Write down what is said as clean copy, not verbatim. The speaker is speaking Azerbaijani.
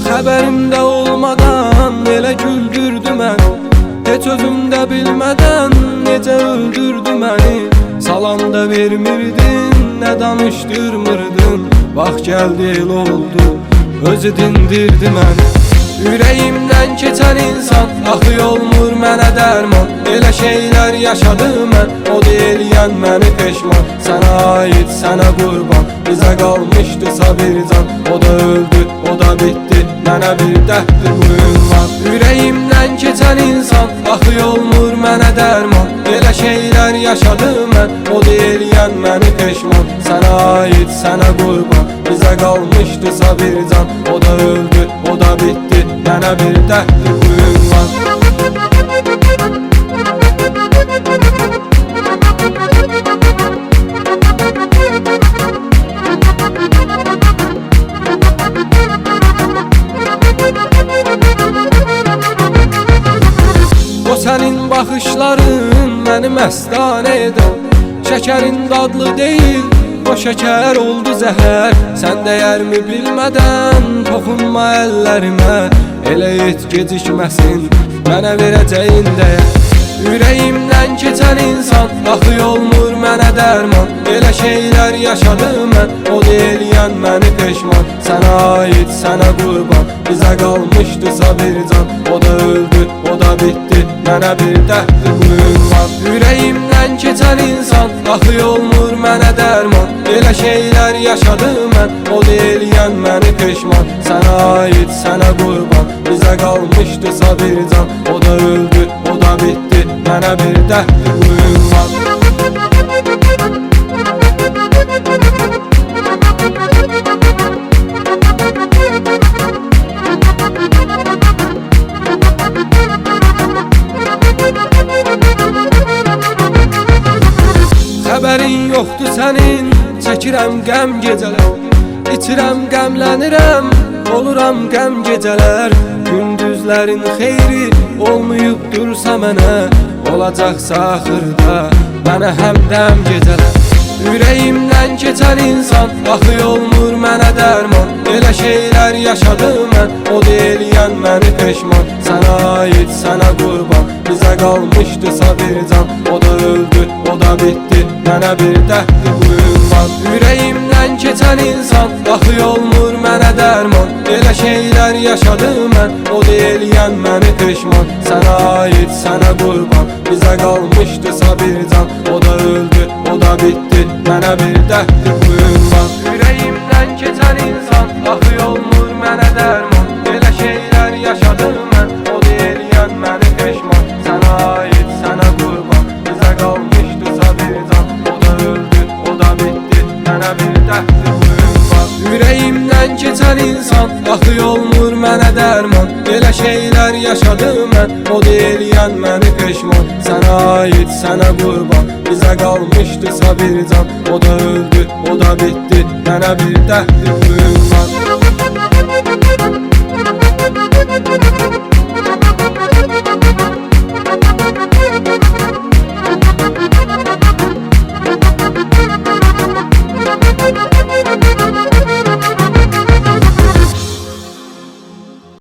Xəbərimdə olmadan elə güldürdü məni, heç özümdə bilmədən necə öldürdü məni. Salam da vermirdin, nə danışdırmırdın, vaxt gəldi el oldu, özü dindirdi məni. Ürəyimdən keçən insan, axı olmur mənə dərman. Elə şeylər yaşadım mən, o deyilən məni peşman. Sənə aid, sənə qurban, bizə qalmışdısa bir can. O da öldü, o da bitdi, mənə bir dərddir bu ünvan. Ürəyimdən keçən insan, axı olmur mənə dərman. Elə şeylər yaşadım mən, o deyilən məni peşman. Sənə aid, sənə qurban, bizə qalmışdısa bir can. O da öldü, o da bitdi, mənə bir dərddir bu ünvan. O sənin baxışların məni məstanə edən, şəkərin dadlı deyil, o şəkər oldu zəhər. Sən dəyərmi bilmədən toxunma əllərimə, elə et gecikməsin mənə verəcəyin dəyər. Ürəyimdən keçən insan, axı olmur mənə dərman. Elə şeylər yaşadım mən, o deyilən məni peşman. Sənə aid, sənə qurban, bizə qalmışdısa bir can. O da öldü, o da bitdi, mənə bir dərddir bu ünvan. Ürəyimdən keçən insan, axı olmur mənə dərman. Elə şeylər yaşadım mən, o deyilən məni peşman. Sənə aid, sənə qurban, bizə qalmışdısa bir can. O da öldü, o da bitdi, mənə bir dərddir bu ünvan. Xəbərin yoxdur sənin, çəkirəm qəm gecələr. İçirəm, qəmlənirəm, oluram qəm gecələr. Gündüzlərin xeyri olmayıb dursa mənə, olacaqsa axırda mənə həmdəm gecələr. Ürəyimdən keçən insan, axı olmur mənə dərman. Elə şeylər yaşadım mən, o deyilən məni peşman. Sənə aid, sənə qurban, bizə qalmışdısa bir can. O da öldü, o da bitdi, mənə bir dərddir bu ünvan. Ürəyimdən keçən insan, axı olmur mənə dərman. Elə şeylər yaşadım mən, o deyilən məni peşman. Sənə aid, sənə qurban, bizə qalmışdısa bir can. O da öldü, o da bitdi, mənə bir dərddir bu ünvan. Ürəyimdən keçən insan, axı olmur mənə dərman. Elə şeylər yaşadım mən, o deyilən məni peşman. Sənə aid, sənə qurban, bizə qalmışdısa bir can. O da öldü, o da bitdi, mənə bir dərddir bu ünvan. Ürəyimdən keçən insan, axı olmur mənə dərman. Elə şeylər yaşadım mən, o deyilən məni peşman. Sənə aid, sənə qurban, bizə qalmışdısa bir can. O da öldü, o da bitdi, mənə bir dərddir bu ünvan.